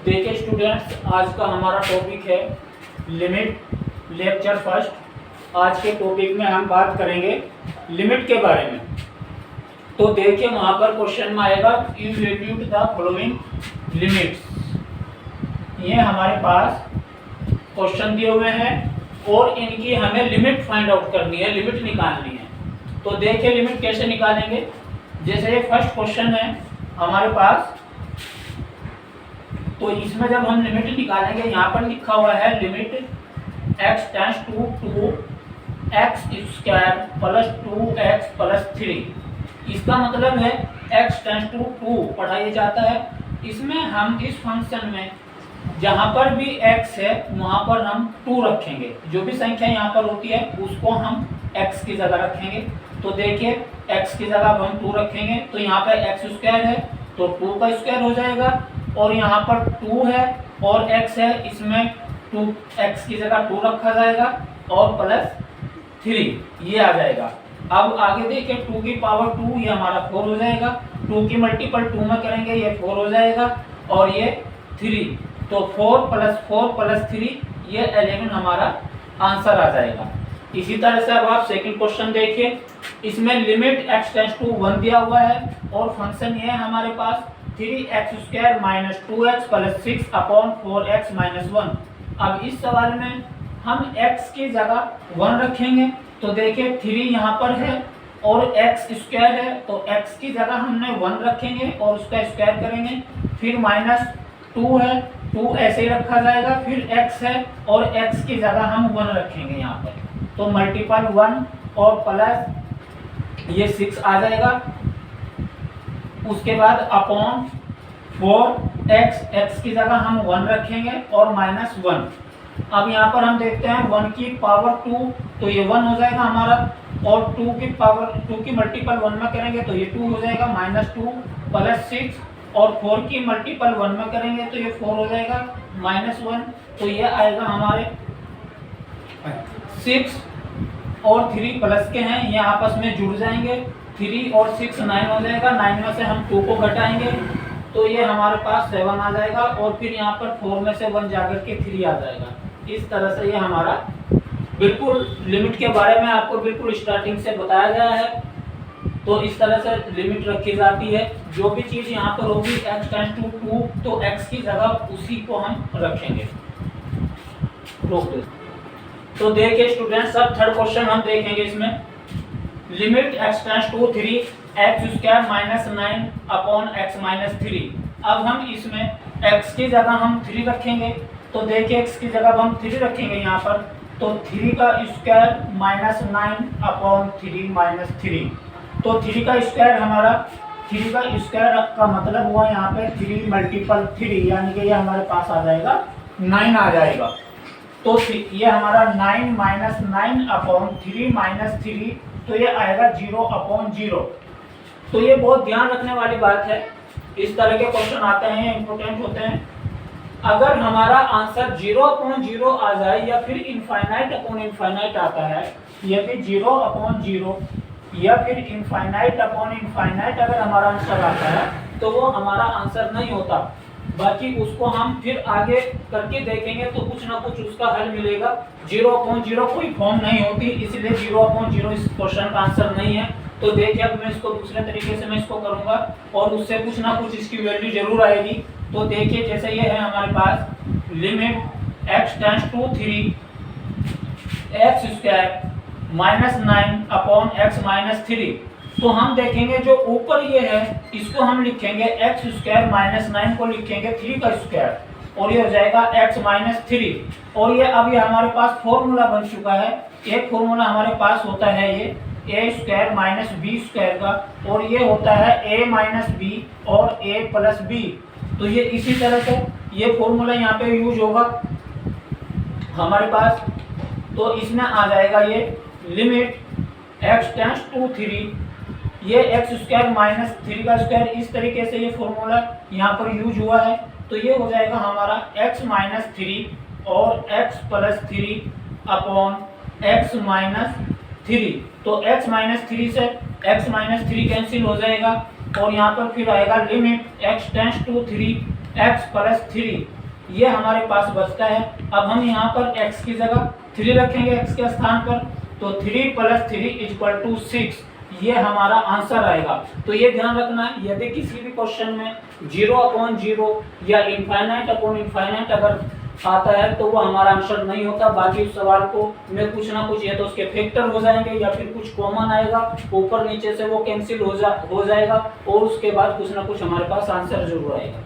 देखिए स्टूडेंट्स, आज का हमारा टॉपिक है लिमिट लेक्चर फर्स्ट। आज के टॉपिक में हम बात करेंगे लिमिट के बारे में। तो देखिए वहाँ पर क्वेश्चन में आएगा इवैल्यूएट द फॉलोइंग लिमिट्स। ये हमारे पास क्वेश्चन दिए हुए हैं और इनकी हमें लिमिट फाइंड आउट करनी है, लिमिट निकालनी है। तो देखिए लिमिट कैसे निकालेंगे। जैसे ये फर्स्ट क्वेश्चन है हमारे पास, तो इसमें जब हम लिमिट निकालेंगे, यहाँ पर लिखा हुआ है limit x tends to 2x square plus 2x plus 3। इसका मतलब है x टेंड्स टू 2 पढ़ाया जाता है। इसमें हम इस फंक्शन में जहाँ पर भी x है वहाँ पर हम 2 रखेंगे। जो भी संख्या यहाँ पर होती है उसको हम x की जगह रखेंगे। तो देखिए x की जगह हम 2 रखेंगे, तो यहाँ पर x स्क्वायर है तो 2 का स्क्वायर हो जाएगा, और यहाँ पर 2 है और x है, इसमें 2x की जगह 2 रखा जाएगा और प्लस 3 ये आ जाएगा। अब आगे देखिए 2 की पावर 2 ये हमारा 4 हो जाएगा। 2 की मल्टीपल 2 में करेंगे ये 4 हो जाएगा और ये 3, तो 4 प्लस 3 ये 11 हमारा आंसर आ जाएगा। इसी तरह से अब आप सेकंड क्वेश्चन देखिए। इसमें लिमिट x टेंड्स टू 1 दिया हुआ है और फंक्शन ये है हमारे पास 3x square minus 2x plus 6 upon 4x minus 1। अब इस सवाल में हम x की जगह 1 रखेंगे। तो देखिए 3 यहाँ पर है और x स्क्वायर है, तो x की जगह हमने 1 रखेंगे और उसका स्क्वायर करेंगे। फिर माइनस 2 है, 2 ऐसे ही रखा जाएगा। फिर x है और x की जगह हम 1 रखेंगे यहाँ पर, तो मल्टीपल 1 और प्लस ये 6 आ जाएगा। उसके बाद अपॉन 4x की जगह हम 1 रखेंगे और माइनस 1। अब यहाँ पर हम देखते हैं 1 की पावर 2 तो ये 1 हो जाएगा हमारा, और 2 की पावर 2 की मल्टीपल 1 में करेंगे तो ये 2 हो जाएगा माइनस 2 प्लस 6, और 4 की मल्टीपल 1 में करेंगे तो ये 4 हो जाएगा माइनस 1। तो ये आएगा हमारे 6 और 3 प्लस के हैं, ये आपस में जुड़ जाएंगे। 3 और 6 9 हो जाएगा। 9 में से हम 2 को घटाएंगे तो ये हमारे पास 7 आ जाएगा, और फिर यहाँ पर 4 में से 1 जाकर के 3 आ जाएगा। इस तरह से ये हमारा बिल्कुल लिमिट के बारे में आपको बिल्कुल स्टार्टिंग से बताया गया है। तो इस तरह से लिमिट रखी जाती है। जो भी चीज़ यहाँ पर होगी x टेंड्स टू 2 तो x की जगह उसी को हम रखेंगे। रोक दे। तो देखिए स्टूडेंट्स, अब थर्ड क्वेश्चन हम देखेंगे। इसमें limit x tends to 3x square minus 9 upon x minus 3। अब हम इसमें x की जगह हम 3 रखेंगे। तो देखिए x की जगह हम 3 रखेंगे यहाँ पर, तो 3 का स्क्वायर माइनस 9 अपॉन 3 माइनस 3। तो 3 का स्क्वायर हमारा 3 का स्क्वायर का मतलब हुआ यहाँ पे 3 मल्टीपल 3, यानी कि ये हमारे पास आ जाएगा 9 आ जाएगा। तो ये हमारा 9 माइनस 9 अपॉन 3 माइनस 3, तो ये आएगा 0 अपॉन 0। तो ये बहुत ध्यान रखने वाली बात है। इस तरह के क्वेश्चन आते हैं, इंपॉर्टेंट होते हैं। अगर हमारा आंसर 0 अपॉन 0 आ जाए या फिर इनफाइनाइट अपॉन इनफाइनाइट आता है, यदि 0 अपॉन 0 या फिर इनफाइनाइट अपॉन इनफाइनाइट अगर हमारा आंसर आता है तो वो हमारा आंसर नहीं होता। बाकी उसको हम फिर आगे करके देखेंगे तो कुछ ना कुछ उसका हल मिलेगा। 0 अपॉन 0 कोई फॉर्म नहीं होती, इसलिए 0 अपॉन 0 इस क्वेश्चन का आंसर नहीं है। तो देखिए अब मैं इसको दूसरे तरीके से मैं इसको करूंगा और उससे कुछ ना कुछ इसकी वैल्यू जरूर आएगी। तो देखिए जैसे ये है हमारे पास limit x tends to 3x square minus 9 upon x minus 3। तो हम देखेंगे जो ऊपर ये है इसको हम लिखेंगे x स्क्वायर माइनस 9 को लिखेंगे 3 का स्क्वायर, और ये हो जाएगा x माइनस 3। और ये अब ये हमारे पास फॉर्मूला बन चुका है। एक फॉर्मूला हमारे पास होता है ये a square minus B square का, और ये होता है a माइनस बी और a प्लस बी। तो ये इसी तरह से ये फॉर्मूला यहाँ पे यूज होगा हमारे पास। तो इसमें आ जाएगा ये लिमिट x टेंड्स टू 3, ये x स्क्वायर माइनस 3 का स्क्वायर, इस तरीके से ये फॉर्मूला यहाँ पर यूज हुआ है। तो ये हो जाएगा हमारा x माइनस 3 और x plus 3 upon x minus 3। तो x माइनस 3 से x माइनस 3 कैंसिल हो जाएगा, और यहाँ पर फिर आएगा limit x tends to 3 x plus 3 ये हमारे पास बचता है। अब हम यहाँ पर x की जगह 3 रखेंगे x के स्थान पर, तो 3 प्लस 3 इक्वल टू 6 ये हमारा आंसर आएगा। तो ये ध्यान रखना है, यदि किसी भी क्वेश्चन में 0/0 या इनफाइनाइट अगर आता है तो वो हमारा आंसर नहीं होता। बाकी उस सवाल को में कुछ ना कुछ या तो उसके फैक्टर हो जाएंगे या फिर कुछ कॉमन आएगा, ऊपर नीचे से वो कैंसिल हो जाएगा और उसके बाद कुछ ना कुछ हमारे पास आंसर जरूर आएगा।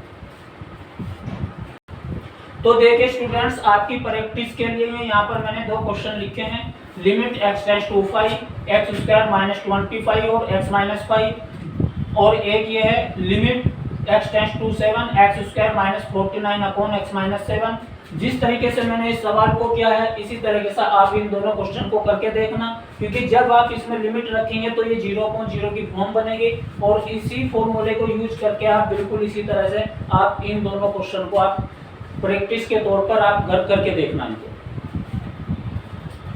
तो देखिए स्टूडेंट्स, आपकी प्रैक्टिस के लिए यहाँ पर मैंने 2 क्वेश्चन लिखे हैं, limit x tends to 5 x square minus 25 और x माइनस 5, और एक ये है limit x tends to 7 x square minus 49 upon x minus 7। जिस तरीके से मैंने इस सवाल को किया है इसी तरीके से आप इन दोनों क्वेश्चन को करके देखना, क्योंकि जब आप इसमें लिमिट रखेंगे तो ये 0/0 की फॉर्म बनेगी और इसी फॉर्मूले को यूज करके आप बिल्कुल इसी तरह से आप इन दोनों क्वेश्चन को आप प्रैक्टिस के तौर पर आप घर करके देखना है।